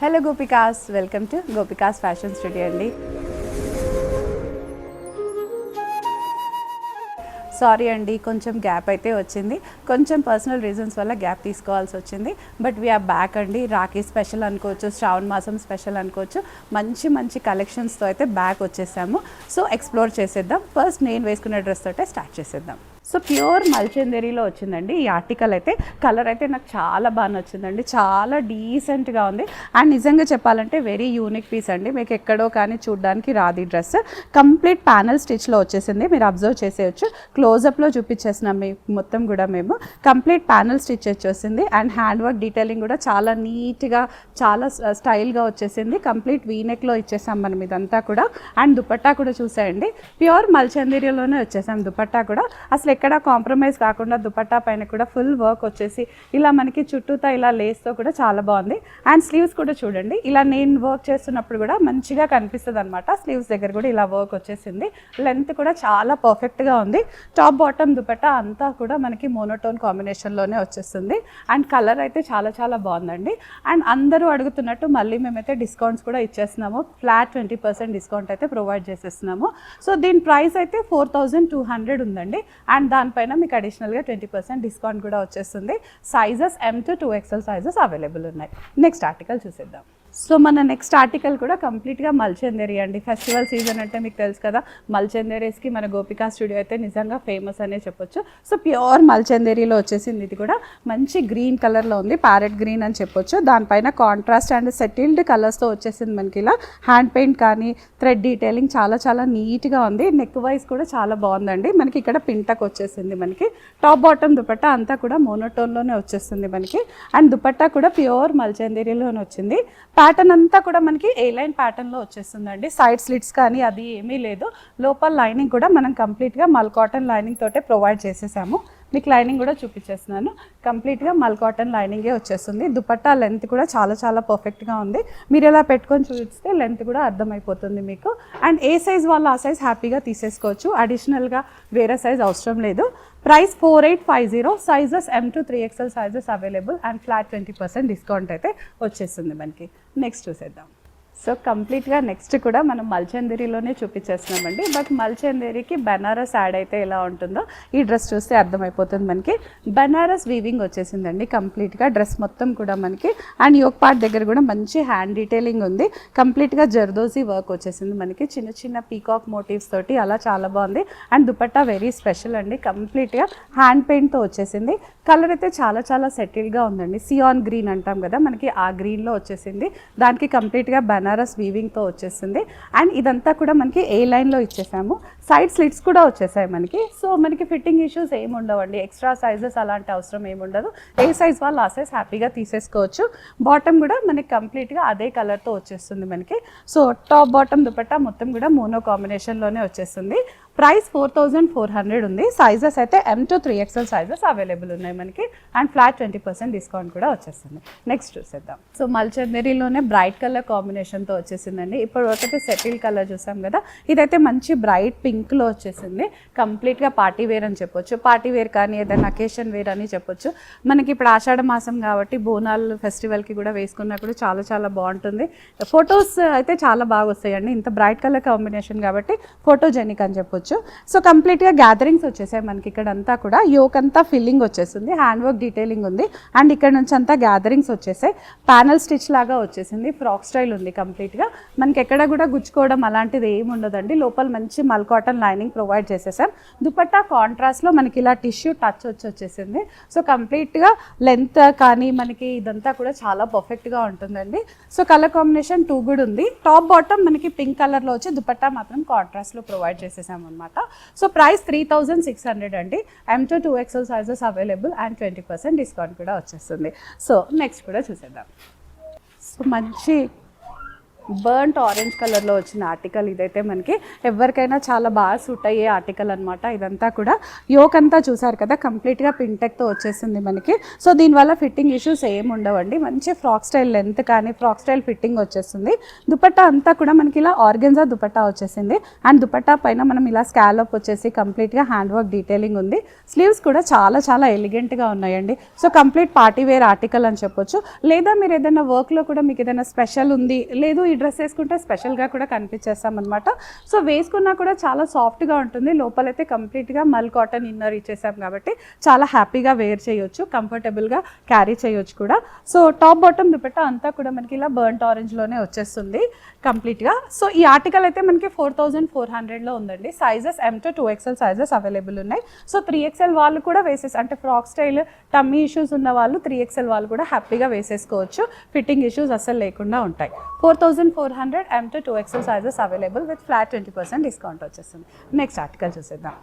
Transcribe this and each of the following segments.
Hello gopikas, welcome to gopikas fashion studio అండి. Sorry అండి, కొంచెం గ్యాప్ అయితే వచ్చింది. కొంచెం పర్సనల్ రీజన్స్ వల్ల గ్యాప్ తీసుకోవాల్సి వచ్చింది. బట్ వీఆర్ బ్యాక్ అండి. రాఖీ స్పెషల్ అనుకోవచ్చు, శ్రావణ మాసం స్పెషల్ అనుకోవచ్చు. మంచి మంచి కలెక్షన్స్తో అయితే బ్యాక్ వచ్చేసాము. సో ఎక్స్ప్లోర్ చేసేద్దాం. ఫస్ట్ నేను వేసుకున్న డ్రెస్ తోటే స్టార్ట్ చేసేద్దాం. సో ప్యూర్ మల్చందేరీలో వచ్చిందండి ఈ ఆర్టికల్ అయితే. కలర్ అయితే నాకు చాలా బాగా నచ్చిందండి, చాలా డీసెంట్గా ఉంది. అండ్ నిజంగా చెప్పాలంటే వెరీ యూనిక్ పీస్ అండి. మీకు ఎక్కడో కానీ చూడడానికి రాదు ఈ డ్రెస్. కంప్లీట్ ప్యానల్ స్టిచ్లో వచ్చేసింది, మీరు అబ్జర్వ్ చేసేయచ్చు. క్లోజప్లో చూపించేసినాం మీకు మొత్తం కూడా మేము. కంప్లీట్ ప్యానల్ స్టిచ్ వచ్చేసింది. అండ్ హ్యాండ్ వర్క్ డీటెయిలింగ్ కూడా చాలా నీట్గా, చాలా స్టైల్గా వచ్చేసింది. కంప్లీట్ వీనెక్లో ఇచ్చేసాం మనం ఇదంతా కూడా. అండ్ దుపట్టా కూడా చూసేయండి, ప్యూర్ మల్చందేరీలోనే వచ్చేసాం దుపట్టా కూడా. అసలు ఎక్కడ కాంప్రమైజ్ కాకుండా దుపట్టా పైన కూడా ఫుల్ వర్క్ వచ్చేసి ఇలా మనకి చుట్టూతా ఇలా లేస్తో కూడా చాలా బాగుంది. అండ్ స్లీవ్స్ కూడా చూడండి, ఇలా నేను వర్క్ చేస్తున్నప్పుడు కూడా మంచిగా కనిపిస్తుంది అనమాట. స్లీవ్స్ దగ్గర కూడా ఇలా వర్క్ వచ్చేసింది. లెంత్ కూడా చాలా పర్ఫెక్ట్గా ఉంది. టాప్ బాటమ్ దుపట్టా అంతా కూడా మనకి మోనోటోన్ కాంబినేషన్లోనే వచ్చేస్తుంది. అండ్ కలర్ అయితే చాలా చాలా బాగుందండి. అండ్ అందరూ అడుగుతున్నట్టు మళ్ళీ మేమైతే డిస్కౌంట్స్ కూడా ఇచ్చేస్తున్నాము. ఫ్లాట్ 20% డిస్కౌంట్ అయితే ప్రొవైడ్ చేసేస్తున్నాము. సో దీని ప్రైస్ అయితే 4200 ఉందండి. అండ్ దానిపైన మీకు అడిషనల్గా 20% డిస్కౌంట్ కూడా వచ్చేస్తుంది. Sizes M to 2XL sizes available ఉన్నాయి. నెక్స్ట్ ఆర్టికల్ చూసేద్దాం. సో మన నెక్స్ట్ ఆర్టికల్ కూడా కంప్లీట్గా మల్చందేరీ అండి. ఫెస్టివల్ సీజన్ అంటే మీకు తెలుసు కదా, మల్చందేరీస్కి మన గోపికా స్టూడియో అయితే నిజంగా ఫేమస్ అనే చెప్పొచ్చు. సో ప్యూర్ మల్చందేరీలో వచ్చేసింది. ఇది కూడా మంచి గ్రీన్ కలర్లో ఉంది, ప్యారెట్ గ్రీన్ అని చెప్పొచ్చు. దానిపైన కాంట్రాస్ట్ అండ్ సెటిల్డ్ కలర్స్తో వచ్చేసింది మనకి. ఇలా హ్యాండ్ పెయింట్ కానీ థ్రెడ్ డీటెయిలింగ్ చాలా చాలా నీట్గా ఉంది. నెక్ వైజ్ కూడా చాలా బాగుందండి. మనకి ఇక్కడ పింటక్ వచ్చేసింది. మనకి టాప్ బాటమ్ దుపట్టా అంతా కూడా మోనోటోన్లోనే వచ్చేస్తుంది మనకి. అండ్ దుపట్టా కూడా ప్యూర్ మల్చందేరీలోనే వచ్చింది. ప్యాటర్న్ అంతా కూడా మనకి ఏ లైన్ ప్యాటర్న్లో వచ్చేస్తుందండి. సైడ్ స్లిట్స్ కానీ అది ఏమీ లేదు. లోపల లైనింగ్ కూడా మనం కంప్లీట్గా మల్ కాటన్ లైనింగ్ తోటే ప్రొవైడ్ చేసేసాము. మీకు లైనింగ్ కూడా చూపించేస్తున్నాను. కంప్లీట్గా మల్ కాటన్ లైనింగే వచ్చేస్తుంది. దుపట్టా లెంత్ కూడా చాలా చాలా పర్ఫెక్ట్గా ఉంది. మీరు ఇలా పెట్టుకొని చూస్తే లెంత్ కూడా అర్థమైపోతుంది మీకు. అండ్ ఏ సైజ్ వాళ్ళు ఆ సైజ్ హ్యాపీగా తీసేసుకోవచ్చు. అడిషనల్గా వేరే సైజ్ అవసరం లేదు. Price 4850. Sizes M to 3XL sizes available. And flat 20% discount అయితే వచ్చేస్తుంది మనకి. నెక్స్ట్ చూసేద్దాం. సో కంప్లీట్గా నెక్స్ట్ కూడా మనం మల్చందేరీలోనే చూపించేస్తున్నామండి. బట్ మల్చందేరీకి బనారస్ యాడ్ అయితే ఎలా ఉంటుందో ఈ డ్రెస్ చూస్తే అర్థమైపోతుంది మనకి. బనారస్ వీవింగ్ వచ్చేసిందండి కంప్లీట్గా డ్రెస్ మొత్తం కూడా మనకి. అండ్ యోక్ పార్ట్ దగ్గర కూడా మంచి హ్యాండ్ డీటెయిలింగ్ ఉంది. కంప్లీట్గా జర్దోజీ వర్క్ వచ్చేసింది మనకి, చిన్న చిన్న పీకాక్ మోటివ్స్ తోటి. అలా చాలా బాగుంది. అండ్ దుపట్టా వెరీ స్పెషల్ అండి, కంప్లీట్గా హ్యాండ్ పెయింట్తో వచ్చేసింది. కలర్ అయితే చాలా చాలా సెటిల్గా ఉందండి. సియాన్ గ్రీన్ అంటాం కదా మనకి, ఆ గ్రీన్లో వచ్చేసింది. దానికి కంప్లీట్గా బనారస్ వీవింగ్తో వచ్చేసింది. అండ్ ఇదంతా కూడా మనకి ఏ లైన్లో ఇచ్చేసాము. సైడ్ స్లిట్స్ కూడా వచ్చేసాయి మనకి. సో మనకి ఫిట్టింగ్ ఇష్యూస్ ఏమి ఉండవండి. ఎక్స్ట్రా సైజెస్ అలాంటి అవసరం ఏమి ఉండదు. ఏ సైజ్ వాళ్ళు ఆ సైజ్ హ్యాపీగా తీసేసుకోవచ్చు. బాటమ్ కూడా మనకి కంప్లీట్గా అదే కలర్తో వచ్చేస్తుంది మనకి. సో టాప్ బాటమ్ దుపట్టా మొత్తం కూడా మోనో కాంబినేషన్లోనే వచ్చేస్తుంది. ప్రైస్ 4400 ఉంది. సైజెస్ అయితే M to 3XL sizes available ఉన్నాయి మనకి. అండ్ ఫ్లాట్ 20% డిస్కౌంట్ కూడా వచ్చేస్తుంది. నెక్స్ట్ చూసేద్దాం. సో మల్చందేరీలోనే బ్రైట్ కలర్ కాంబినేషన్తో వచ్చేసిందండి. ఇప్పుడు ఒకటి సెటిల్ కలర్ చూసాం కదా, ఇదైతే మంచి బ్రైట్ పింక్లో వచ్చేసింది. కంప్లీట్గా పార్టీ వేర్ అని చెప్పొచ్చు. పార్టీ వేర్ కానీ ఏదైనా అకేషన్ వేర్ అని చెప్పొచ్చు. మనకి ఇప్పుడు ఆషాఢ మాసం కాబట్టి బోనాలు ఫెస్టివల్కి కూడా వేసుకున్నప్పుడు చాలా చాలా బాగుంటుంది. ఫొటోస్ అయితే చాలా బాగా వస్తాయండి. ఇంత బ్రైట్ కలర్ కాంబినేషన్ కాబట్టి ఫోటోజెనిక్ అని చెప్పొచ్చు. సో కంప్లీట్గా గ్యాదరింగ్స్ వచ్చేసాయి మనకి. ఇక్కడ అంతా కూడా యోక్ అంతా ఫిల్లింగ్ వచ్చేసింది, హ్యాండ్ వర్క్ డీటెయిలింగ్ ఉంది. అండ్ ఇక్కడ నుంచి అంతా గ్యాదరింగ్స్ వచ్చేసాయి. ప్యానల్ స్టిచ్ లాగా వచ్చేసింది. ఫ్రాక్ స్టైల్ ఉంది కంప్లీట్గా. మనకి ఎక్కడ కూడా గుచ్చుకోవడం అలాంటిది ఏమి ఉండదండి. లోపల మంచి మల్ కాటన్ లైనింగ్ ప్రొవైడ్ చేసేసాం. దుపట్టా కాంట్రాస్ట్లో మనకి ఇలా టిష్యూ టచ్ వచ్చేసింది. సో కంప్లీట్గా లెంత్ కానీ మనకి ఇదంతా కూడా చాలా పర్ఫెక్ట్గా ఉంటుందండి. సో కలర్ కాంబినేషన్ 2 కూడా ఉంది. టాప్ బాటమ్ మనకి పింక్ కలర్లో వచ్చి దుపట్టా మాత్రం కాంట్రాస్ట్లో ప్రొవైడ్ చేసేసాం అనమాట. సో ప్రైస్ 3600 అండి. M to 2XL sizes available. And 20% discount కూడా వచ్చేస్తుంది. సో నెక్స్ట్ కూడా చూసేద్దాం. సో మంచి బర్న్ట్ ఆరెంజ్ కలర్లో వచ్చిన ఆర్టికల్ ఇదైతే మనకి ఎవరికైనా చాలా బాగా సూట్ అయ్యే ఆర్టికల్ అనమాట. ఇదంతా కూడా యోక్ అంతా చూసారు కదా, కంప్లీట్గా పింటెక్తో వచ్చేసింది మనకి. సో దీనివల్ల ఫిట్టింగ్ ఇష్యూస్ ఏమి ఉండవండి. మంచి ఫ్రాక్ స్టైల్ లెంత్ కానీ ఫ్రాక్ స్టైల్ ఫిట్టింగ్ వచ్చేస్తుంది. దుపట్టా అంతా కూడా మనకి ఇలా ఆర్గెన్జా దుపట్టా వచ్చేసింది. అండ్ దుపట్టా పైన మనం ఇలా స్కాలప్ వచ్చేసి కంప్లీట్గా హ్యాండ్ వర్క్ డీటెయిలింగ్ ఉంది. స్లీవ్స్ కూడా చాలా చాలా ఎలిగెంట్గా ఉన్నాయండి. So complete party wear article అని చెప్పొచ్చు. లేదా మీరు ఏదైనా వర్క్లో కూడా మీకు ఏదైనా స్పెషల్ ఉంది, లేదు ఈ డ్రెస్ వేసుకుంటే స్పెషల్గా కూడా కనిపించేస్తాం అనమాట. సో వేసుకున్నా కూడా చాలా సాఫ్ట్గా ఉంటుంది. లోపలైతే కంప్లీట్గా మల్ కాటన్ ఇన్నర్ ఇచ్చేసాం కాబట్టి చాలా హ్యాపీగా వేర్ చేయొచ్చు, కంఫర్టబుల్గా క్యారీ చేయొచ్చు కూడా. సో టాప్ బాటమ్ దుపట్టా అంతా కూడా మనకి ఇలా బర్న్ట్ ఆరెంజ్లోనే వచ్చేస్తుంది కంప్లీట్గా. సో ఈ ఆర్టికల్ అయితే మనకి 4400లో ఉందండి. Sizes M to 2XL sizes available ఉన్నాయి. సో 3XL వాళ్ళు కూడా అంటే ఫ్రాక్ స్టైల్ టమ్మీ ఇష్యూస్ ఉన్న వాళ్ళు 3XL వాళ్ళు కూడా హ్యాపీగా వేసేసుకోవచ్చు. ఫిట్టింగ్ ఇష్యూస్ అస్సలు లేకుండా ఉంటాయి. 4400 M to 2XL sizes available with flat 20% discount వచ్చేస్తుంది. నెక్స్ట్ ఆర్టికల్ చూసేద్దాం.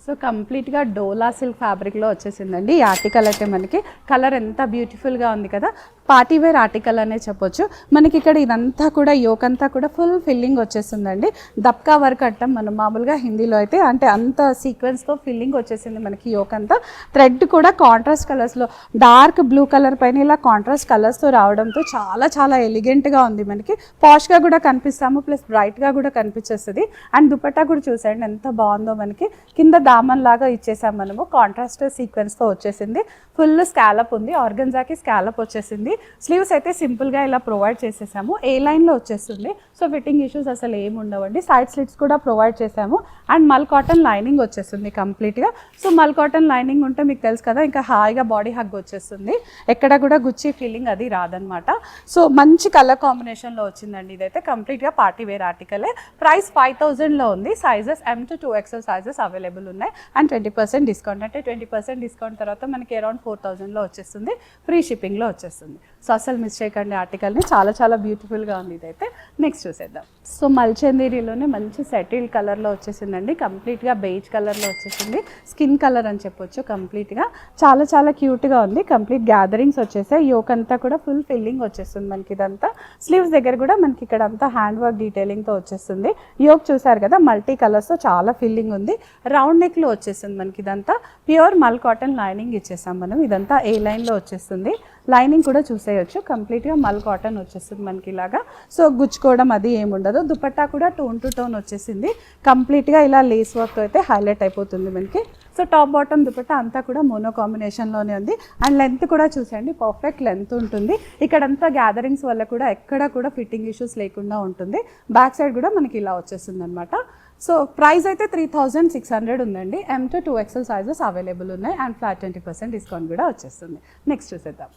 సో కంప్లీట్గా డోలా సిల్క్ ఫ్యాబ్రిక్లో వచ్చేసిందండి ఈ ఆర్టికల్ అయితే. మనకి కలర్ ఎంత బ్యూటిఫుల్గా ఉంది కదా, పార్టీ వేర్ ఆర్టికల్ అనే చెప్పొచ్చు. మనకి ఇక్కడ ఇదంతా కూడా యోక్ అంతా కూడా ఫుల్ ఫిల్లింగ్ వచ్చేసిందండి. దబ్కా వర్క్ అంటాం మనం మామూలుగా హిందీలో అయితే, అంటే అంత సీక్వెన్స్తో ఫిల్లింగ్ వచ్చేసింది మనకి యోక్ అంతా. థ్రెడ్ కూడా కాంట్రాస్ట్ కలర్స్లో డార్క్ బ్లూ కలర్ పైన ఇలా కాంట్రాస్ట్ కలర్స్తో రావడంతో చాలా చాలా ఎలిగెంట్గా ఉంది. మనకి పాష్గా కూడా కనిపిస్తాము, ప్లస్ బ్రైట్గా కూడా కనిపించేస్తుంది. అండ్ దుపట్టా కూడా చూసేయండి ఎంత బాగుందో. మనకి కింద దామన్ లాగా ఇచ్చేసాం మనము, కాంట్రాస్ట్ సీక్వెన్స్తో వచ్చేసింది. ఫుల్ స్కాలప్ ఉంది, ఆర్గన్జాకి స్కాలప్ వచ్చేసింది. స్లీవ్స్ అయితే సింపుల్గా ఇలా ప్రొవైడ్ చేసేసాము, ఏ లైన్లో వచ్చేస్తుంది. సో ఫిట్టింగ్ ఇష్యూస్ అసలు ఏమి ఉండవండి. సైడ్ స్లిట్స్ కూడా ప్రొవైడ్ చేసాము. అండ్ మల్ కాటన్ లైనింగ్ వచ్చేస్తుంది కంప్లీట్గా. సో మల్ కాటన్ లైనింగ్ ఉంటే మీకు తెలుసు కదా, ఇంకా హాయిగా బాడీ హగ్ వచ్చేస్తుంది, ఎక్కడ కూడా గుచ్చి ఫీలింగ్ అది రాదనమాట. సో మంచి కలర్ కాంబినేషన్లో వచ్చిందండి. ఇదైతే కంప్లీట్గా పార్టీ వేర్ ఆర్టికలే. ప్రైస్ 5000లో ఉంది. Sizes M to 2XL sizes available ఉన్నాయి. అండ్ 20% డిస్కౌంట్, అంటే 20% డిస్కౌంట్ తర్వాత మనకి అరౌండ్ 4000లో వచ్చేస్తుంది. ఫ్రీ షిప్పింగ్లో వచ్చేస్తుంది. సో అసలు మిస్ చేయకండి ఆర్టికల్ని, చాలా చాలా బ్యూటిఫుల్గా ఉంది ఇదైతే. నెక్స్ట్ చూసేద్దాం. సో మల్చందేరిలోనే మంచి సెటిల్ కలర్లో వచ్చేసిందండి. కంప్లీట్గా బేజ్ కలర్లో వచ్చేసింది, స్కిన్ కలర్ అని చెప్పొచ్చు. కంప్లీట్గా చాలా చాలా క్యూట్గా ఉంది. కంప్లీట్ గ్యాదరింగ్స్ వచ్చేసాయి. యోక్ అంతా కూడా ఫుల్ ఫిల్లింగ్ వచ్చేస్తుంది మనకి ఇదంతా. స్లీవ్స్ దగ్గర కూడా మనకి ఇక్కడ అంతా హ్యాండ్ వర్క్ డీటెయిలింగ్తో వచ్చేస్తుంది. యోక్ చూసారు కదా, మల్టీ కలర్స్తో చాలా ఫిల్లింగ్ ఉంది. రౌండ్ నెక్లో వచ్చేస్తుంది మనకి ఇదంతా. ప్యూర్ మల్ కాటన్ లైనింగ్ ఇచ్చేసాం మనం. ఇదంతా ఏ లైన్లో వచ్చేస్తుంది. లైనింగ్ కూడా చూసేయచ్చు, కంప్లీట్గా మల్ కాటన్ వచ్చేస్తుంది మనకి ఇలాగా. సో గుచ్చుకోవడం అది ఏముండదు. దుపట్టా కూడా టోన్ టు టోన్ వచ్చేసింది. కంప్లీట్గా ఇలా లేస్ వర్క్ అయితే హైలైట్ అయిపోతుంది మనకి. సో టాప్ బాటమ్ దుపట్టా అంతా కూడా మోనో కాంబినేషన్లోనే ఉంది. అండ్ లెంత్ కూడా చూసేయండి, పర్ఫెక్ట్ లెంత్ ఉంటుంది. ఇక్కడంతా గ్యాదరింగ్స్ వల్ల కూడా ఎక్కడ కూడా ఫిట్టింగ్ ఇష్యూస్ లేకుండా ఉంటుంది. బ్యాక్ సైడ్ కూడా మనకి ఇలా వచ్చేస్తుంది అనమాట. సో ప్రైస్ అయితే 3600 ఉందండి. M to 2XL sizes available ఉన్నాయి. అండ్ ఫ్లాట్ 20% డిస్కౌంట్ కూడా వచ్చేస్తుంది. నెక్స్ట్ చూసేద్దాం.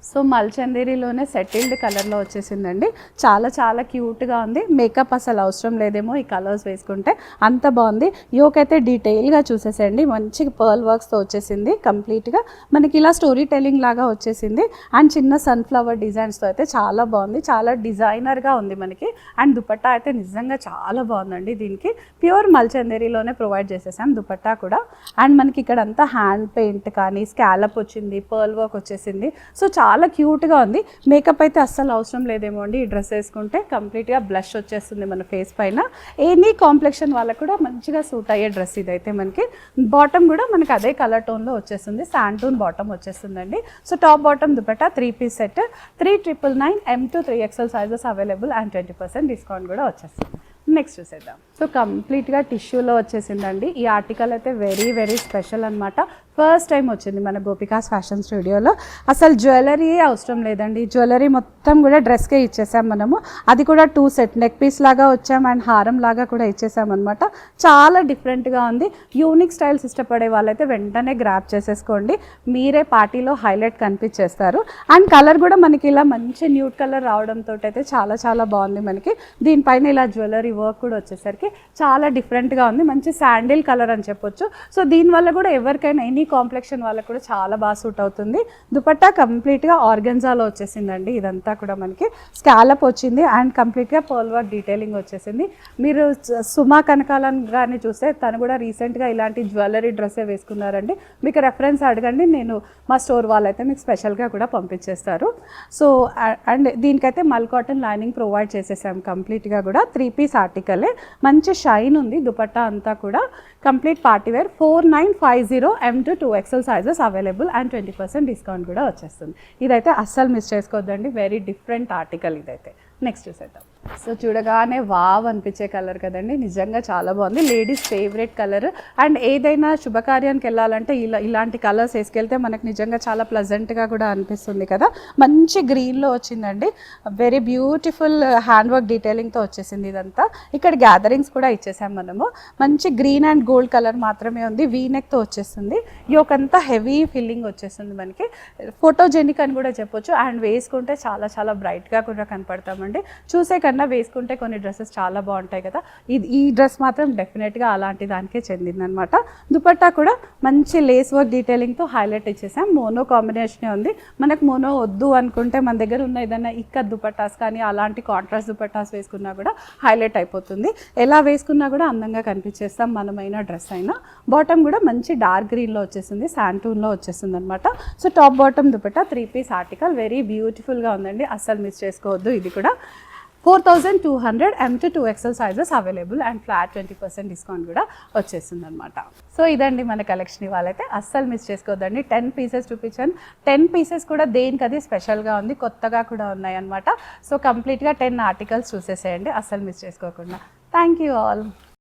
సో మల్చందేరిలోనే సెటిల్డ్ కలర్లో వచ్చేసిందండి. చాలా చాలా క్యూట్గా ఉంది. మేకప్ అసలు అవసరం లేదేమో ఈ కలర్స్ వేసుకుంటే, అంత బాగుంది. యోక్ అయితే డీటెయిల్గా చూసేసండి, మంచి పర్ల్ వర్క్స్తో వచ్చేసింది. కంప్లీట్గా మనకి ఇలా స్టోరీ టెల్లింగ్ లాగా వచ్చేసింది. అండ్ చిన్న సన్ఫ్లవర్ డిజైన్స్తో అయితే చాలా బాగుంది, చాలా డిజైనర్గా ఉంది మనకి. అండ్ దుపట్టా అయితే నిజంగా చాలా బాగుందండి. దీనికి ప్యూర్ మల్చందేరిలోనే ప్రొవైడ్ చేసేసాం దుపట్టా కూడా. అండ్ మనకి ఇక్కడ అంతా హ్యాండ్ పెయింట్ కానీ స్కాలప్ వచ్చింది, పర్ల్ వర్క్ వచ్చేసింది. సో చాలా క్యూట్గా ఉంది. మేకప్ అయితే అస్సలు అవసరం లేదేమో అండి ఈ డ్రెస్ వేసుకుంటే. కంప్లీట్గా బ్లష్ వచ్చేస్తుంది మన ఫేస్ పైన. ఎనీ కాంప్లెక్షన్ వాళ్ళకు కూడా మంచిగా సూట్ అయ్యే డ్రెస్ ఇదైతే మనకి. బాటమ్ కూడా మనకి అదే కలర్ టోన్లో వచ్చేస్తుంది, శాంటూన్ బాటమ్ వచ్చేస్తుందండి. So top bottom dupatta 3-piece set 3999 M to 3XL sizes available. And 20% discount కూడా వచ్చేస్తుంది. నెక్స్ట్ చూసేద్దాం. సో కంప్లీట్గా టిష్యూలో వచ్చేసిందండి ఈ ఆర్టికల్ అయితే. వెరీ వెరీ స్పెషల్ అనమాట. ఫస్ట్ టైం వచ్చింది మన గోపికాస్ ఫ్యాషన్ స్టూడియోలో. అసలు జ్యువెలరీ అవసరం లేదండి, జ్యువెలరీ మొత్తం కూడా డ్రెస్కే ఇచ్చేసాం మనము. అది కూడా 2 సెట్, నెక్ పీస్ లాగా వచ్చాం అండ్ హారం లాగా కూడా ఇచ్చేసాం అనమాట. చాలా డిఫరెంట్గా ఉంది. యూనిక్ స్టైల్స్ ఇష్టపడే వాళ్ళైతే వెంటనే గ్రాప్ చేసేసుకోండి, మీరే పార్టీలో హైలైట్ కనిపించేస్తారు. అండ్ కలర్ కూడా మనకి ఇలా మంచి న్యూడ్ కలర్ రావడంతో అయితే చాలా చాలా బాగుంది మనకి. దీనిపైన ఇలా జ్యువెలరీ వర్క్ కూడా వచ్చేసరికి చాలా డిఫరెంట్గా ఉంది. మంచి శాండిల్ కలర్ అని చెప్పొచ్చు. సో దీనివల్ల కూడా ఎవరికైనా ఎనీ కాంప్లెక్షన్ వాళ్ళకు కూడా చాలా బాగా సూట్ అవుతుంది. దుపట్టా కంప్లీట్గా ఆర్గెన్జాలో వచ్చేసిందండి. ఇదంతా కూడా మనకి స్కాలప్ వచ్చింది అండ్ కంప్లీట్గా పర్ల్ వర్క్ డీటెయిలింగ్ వచ్చేసింది. మీరు సుమా కనకాలను కానీ చూస్తే తను కూడా రీసెంట్గా ఇలాంటి జ్యువెలరీ డ్రెస్సే వేసుకున్నారండి. మీకు రెఫరెన్స్ అడగండి, నేను మా స్టోర్ వాళ్ళైతే మీకు స్పెషల్గా కూడా పంపించేస్తారు. సో అండ్ దీనికైతే మల్ కాటన్ లైనింగ్ ప్రొవైడ్ చేసేసాం కంప్లీట్గా కూడా. 3 పీస్ ఆర్టికలే, మంచి షైన్ ఉంది దుపట్టా అంతా కూడా. Complete party wear 4950 M to 2XL sizes available and 20% discount కూడా వచ్చేస్తుంది. ఇదైతే అస్సలు మిస్ చేసుకోవద్దండి, వెరీ డిఫరెంట్ ఆర్టికల్ ఇదైతే. నెక్స్ట్ చూసేద్దాం. సో చూడగానే వావ్ అనిపించే కలర్ కదండి, నిజంగా చాలా బాగుంది. లేడీస్ ఫేవరెట్ కలర్ అండ్ ఏదైనా శుభకార్యానికి వెళ్ళాలంటే ఇలాంటి కలర్స్ వేసుకెళ్తే మనకు నిజంగా చాలా ప్లజెంట్గా కూడా అనిపిస్తుంది కదా. మంచి గ్రీన్లో వచ్చిందండి, వెరీ బ్యూటిఫుల్ హ్యాండ్ వర్క్ డీటెయిలింగ్తో వచ్చేసింది ఇదంతా. ఇక్కడ గ్యాదరింగ్స్ కూడా ఇచ్చేసాం మనము. మంచి గ్రీన్ అండ్ గోల్డ్ కలర్ మాత్రమే ఉంది, వీ నెక్తో వచ్చేస్తుంది. యోకంతా హెవీ ఫిల్లింగ్ వచ్చేస్తుంది మనకి, ఫోటోజెనిక్ అని కూడా చెప్పొచ్చు. అండ్ వేసుకుంటే చాలా చాలా బ్రైట్గా కూడా కనపడతామండి. చూసే కన్నా వేసుకుంటే కొన్ని డ్రెస్సెస్ చాలా బాగుంటాయి కదా, ఈ డ్రెస్ మాత్రం డెఫినెట్గా అలాంటి దానికే చెందిందనమాట. దుపట్టా కూడా మంచి లేస్ వర్క్ డీటెయిలింగ్తో హైలైట్ ఇచ్చేసాం. మోనో కాంబినేషనే ఉంది. మనకు మోనో వద్దు అనుకుంటే మన దగ్గర ఉన్న ఏదైనా ఇక్కత్ దుపట్టాస్ కానీ అలాంటి కాంట్రాస్ట్ దుపట్టాస్ వేసుకున్నా కూడా హైలైట్ అయిపోతుంది. ఎలా వేసుకున్నా కూడా అందంగా కనిపించేస్తాం మనమైనా డ్రెస్ అయినా. బాటమ్ కూడా మంచి డార్క్ గ్రీన్లో వచ్చేసింది, శాంటూన్లో వచ్చేసింది అనమాట. So top bottom dupatta 3 piece article, very బ్యూటిఫుల్గా ఉందండి, అస్సలు మిస్ చేసుకోవద్దు. ఇది కూడా 4200 M to 2XL sizes available and flat 20% discount కూడా వచ్చేస్తుంది అనమాట. సో ఇదండి మన కలెక్షన్. ఇవాళైతే అస్సలు మిస్ చేసుకోవద్దండి. 10 పీసెస్ చూపించాను. 10 పీసెస్ కూడా దేనికది స్పెషల్గా ఉంది, కొత్తగా కూడా ఉన్నాయి అనమాట. సో కంప్లీట్గా 10 ఆర్టికల్స్ చూసేసేయండి, అస్సలు మిస్ చేసుకోకుండా. Thank you all.